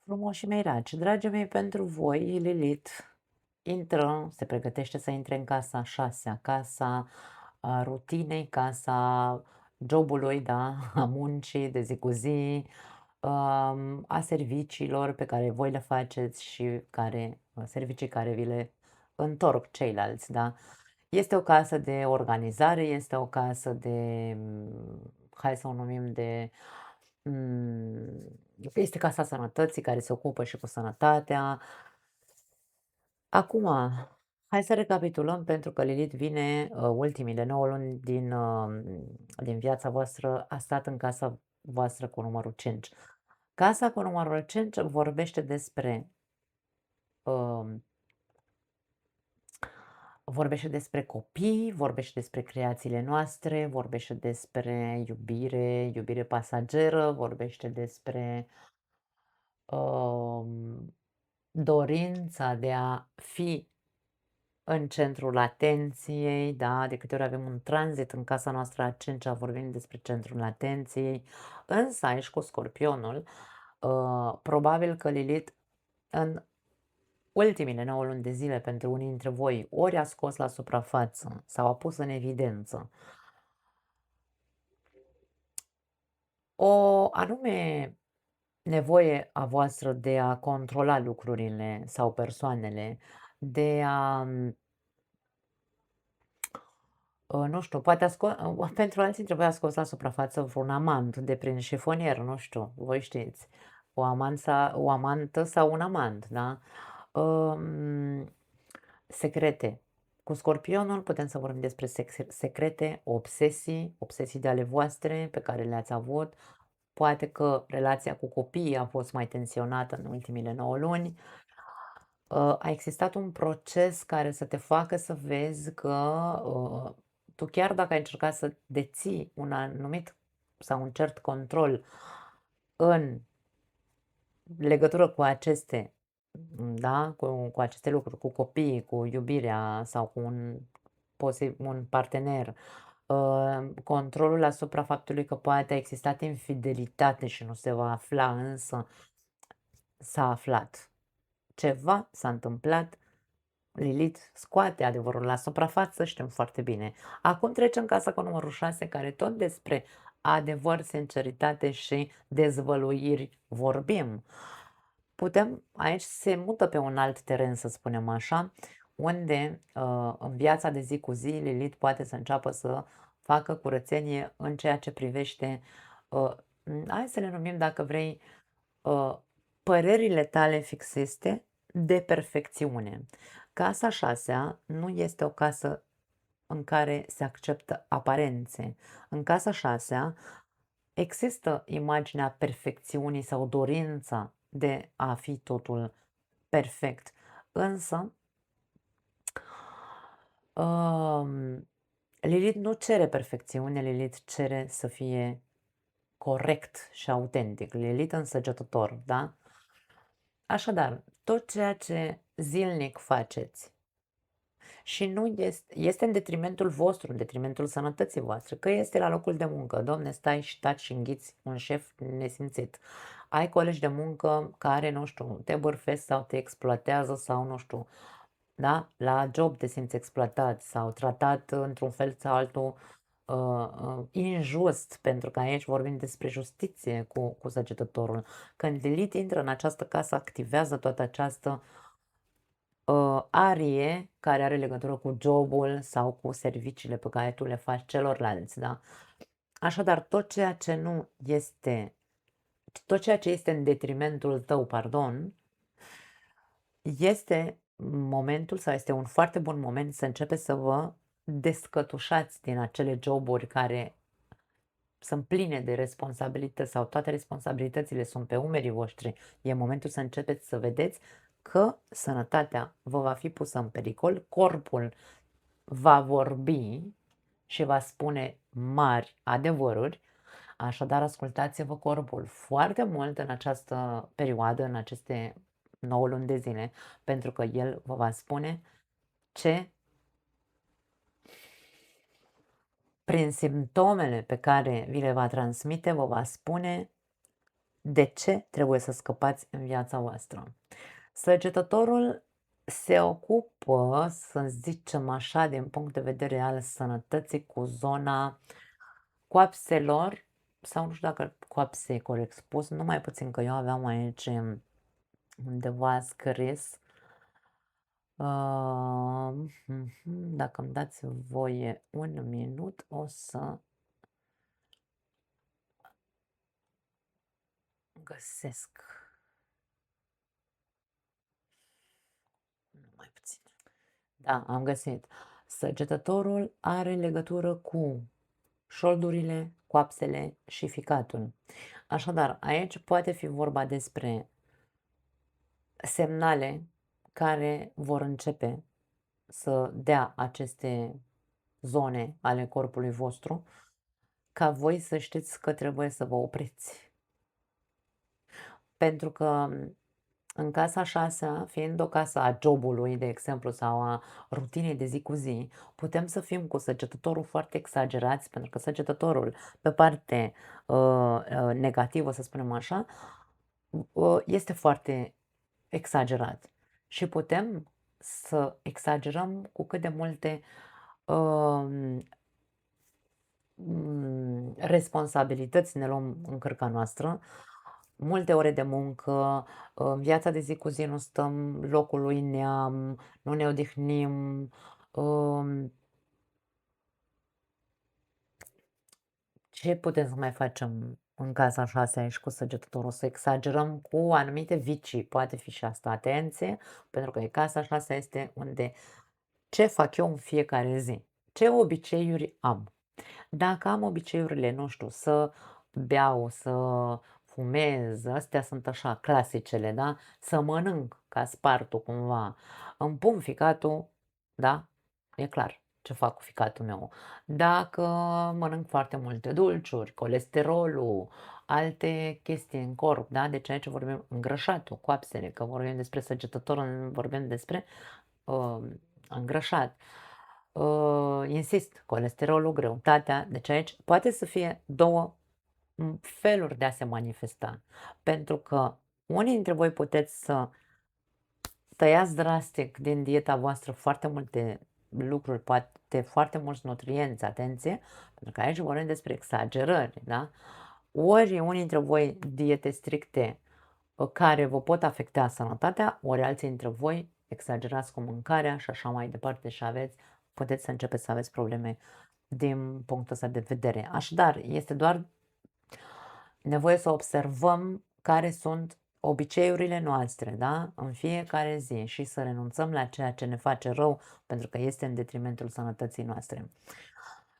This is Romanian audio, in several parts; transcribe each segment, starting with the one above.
Frumoșii mei dragi, dragii mei, pentru voi, Lilith se pregătește să intre în casa a șasea, casa rutinei, casa jobului, da, a muncii de zi cu zi, a serviciilor pe care voi le faceți și servicii care vi le întorc ceilalți, da. Este o casă de organizare, este o casă de, hai să o numim de, este casa sănătății care se ocupă și cu sănătatea. Acum, hai să recapitulăm pentru că Lilith vine, ultimile 9 luni din viața voastră a stat în casa voastră cu numărul 5. Casa cu numărul 5 um, vorbește despre copii, vorbește despre creațiile noastre, vorbește despre iubire, iubire pasageră, vorbește despre um, dorința de a fi în centrul atenției, da, de câte ori avem un tranzit în casa noastră a cincea, vorbim despre centrul atenției, însă aici cu Scorpionul, probabil că Lilith în ultimile 9 luni de zile pentru unii dintre voi ori a scos la suprafață sau a pus în evidență o anume nevoie a voastră de a controla lucrurile sau persoanele, de a nu știu, poate pentru alții dintre voi a scos la suprafață vreun amant de prin șifonier, nu știu, voi știți. O amantă sau un amant, da? Um, secrete. Cu Scorpionul putem să vorbim despre secrete, obsesii de ale voastre pe care le-ați avut. Poate că relația cu copiii a fost mai tensionată în ultimile 9 luni. A existat un proces care să te facă să vezi că tu chiar dacă ai încercat să deții un anumit sau un cert control în legătură cu aceste, da, cu aceste lucruri, cu copiii, cu iubirea sau cu un partener, controlul asupra faptului că poate a existat infidelitate și nu se va afla, însă s-a aflat. Ceva s-a întâmplat, Lilith scoate adevărul la suprafață, știm foarte bine. Acum trecem casa cu numărul 6, care tot despre adevăr, sinceritate și dezvăluiri vorbim. Aici se mută pe un alt teren, să spunem așa, unde în viața de zi cu zi Lilith poate să înceapă să facă curățenie în ceea ce privește, uh, hai să le numim dacă vrei, uh, părerile tale fixiste de perfecțiune. Casa 6 nu este o casă în care se acceptă aparențe. În casa 6 există imaginea perfecțiunii sau dorința de a fi totul perfect. Însă, Lilith nu cere perfecțiune, Lilith cere să fie corect și autentic. Lilith însăgetător, da? Așadar, tot ceea ce zilnic faceți și nu este în detrimentul vostru, în detrimentul sănătății voastre, că este la locul de muncă, domne, stai și taci și înghiți un șef nesimțit. Ai colegi de muncă care, nu știu, te bârfesc sau te exploatează sau, nu știu, da? La job te simți exploatat sau tratat într-un fel sau altul injust, pentru că aici vorbim despre justiție cu săgetătorul. Când Lilith intră în această casă, activează toată această arie care are legătură cu jobul sau cu serviciile pe care tu le faci celorlalți, da? Așadar, tot ceea ce este în detrimentul tău, pardon, este momentul sau este un foarte bun moment să începeți să vă descătușați din acele joburi care sunt pline de responsabilități sau toate responsabilitățile sunt pe umerii voștri. E momentul să începeți să vedeți că sănătatea vă va fi pusă în pericol, corpul va vorbi și va spune mari adevăruri, așadar ascultați-vă corpul foarte mult în această perioadă, în aceste 9 luni de zile, pentru că el vă va spune ce, prin simptomele pe care vi le va transmite, vă va spune De ce trebuie să scăpați în viața voastră? Săgetătorul se ocupă, să zicem așa, din punct de vedere al sănătății, cu zona coapselor, sau nu știu dacă coapse e corect spus, numai puțin că eu aveam aici undeva scris. Dacă îmi dați voie un minut, o să găsesc. Numai puțin. Da, am găsit. Săgetătorul are legătură cu șoldurile, coapsele și ficatul. Așadar, aici poate fi vorba despre semnale care vor începe să dea aceste zone ale corpului vostru, ca voi să știți că trebuie să vă opriți. Pentru că în casa a 6-a, fiind o casă a jobului, de exemplu, sau a rutinei de zi cu zi, putem să fim cu săgetătorul foarte exagerați, pentru că săgetătorul, pe parte negativă, să spunem așa, este foarte exagerat. Și putem să exagerăm cu cât de multe responsabilități ne luăm în cărca noastră, multe ore de muncă, în viața de zi cu zi nu stăm locului neam, nu ne odihnim. Ce putem să mai facem în casa 6 și cu săgetătorul? Să exagerăm cu anumite vicii, poate fi și asta, atenție, pentru că casa 6 este unde ce fac eu în fiecare zi, ce obiceiuri am. Dacă am obiceiurile, nu știu, să beau, să fumez, astea sunt așa clasicele, da? Să mănânc ca spartul cumva, îmi pun ficatul, da? E clar ce fac cu ficatul meu. Dacă mănânc foarte multe dulciuri, colesterolul, alte chestii în corp, da? Deci aici vorbim îngrășatul, coapsele, că vorbim despre săgetător, vorbim despre îngrășat. Insist, colesterolul, greutatea, deci aici poate să fie două feluri de a se manifesta. Pentru că unii dintre voi puteți să tăiați drastic din dieta voastră foarte multe lucruri, poate foarte mulți nutrienți, atenție, pentru că aici vorbim despre exagerări, da? Ori unii dintre voi diete stricte care vă pot afecta sănătatea, ori alții dintre voi exagerați cu mâncarea și așa mai departe și puteți să începeți să aveți probleme din punctul ăsta de vedere. Așadar, este doar nevoie să observăm care sunt obiceiurile noastre, da? În fiecare zi și să renunțăm la ceea ce ne face rău, pentru că este în detrimentul sănătății noastre.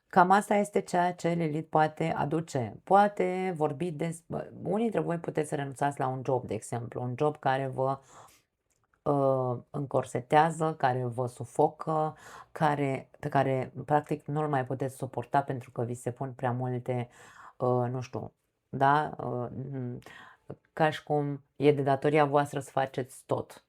Cam asta este ceea ce Lilith poate aduce. Poate vorbi unii dintre voi puteți să renunțați la un job, de exemplu, un job care vă încorsetează, care vă sufocă, pe care practic nu-l mai puteți suporta pentru că vi se pun prea multe, nu știu, da? Ca și cum e de datoria voastră să faceți tot.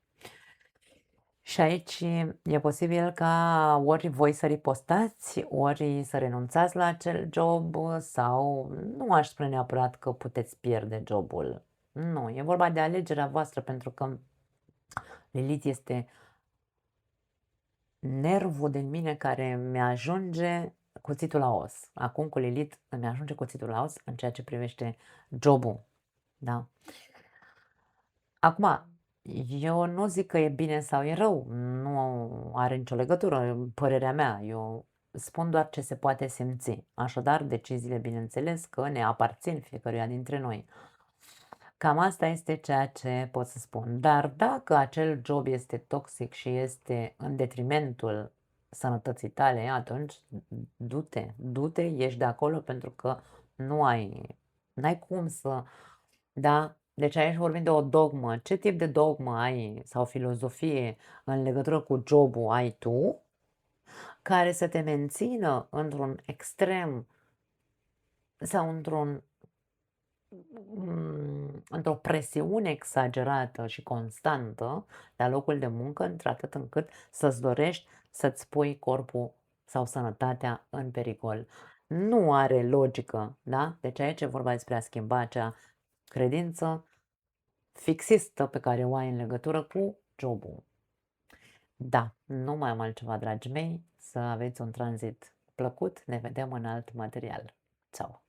Și aici e posibil ca ori voi să ripostați, ori să renunțați la acel job sau nu aș spune neapărat că puteți pierde jobul. Nu, e vorba de alegerea voastră pentru că Lilith este nervul din mine care mi-ajunge cuțitul la os. Acum cu Lilith îmi ajunge cuțitul la os în ceea ce privește jobul. Da? Acum, eu nu zic că e bine sau e rău, nu are nicio legătură, părerea mea. Eu spun doar ce se poate simți. Așadar, deciziile, bineînțeles, că ne aparțin fiecăruia dintre noi. Cam asta este ceea ce pot să spun. Dar dacă acel job este toxic și este în detrimentul sănătății tale, atunci du-te, ieși de acolo pentru că n-ai cum să, da? Deci aici vorbim de o dogmă. Ce tip de dogmă ai sau filozofie în legătură cu jobul ai tu care să te mențină într-un extrem sau într-o presiune exagerată și constantă la locul de muncă, într-atât încât să-ți dorești să-ți pui corpul sau sănătatea în pericol. Nu are logică, da? Deci aici e vorba despre a schimba acea credință fixistă pe care o ai în legătură cu jobul. Da, nu mai am altceva, dragii mei, să aveți un tranzit plăcut, ne vedem în alt material. Ceau!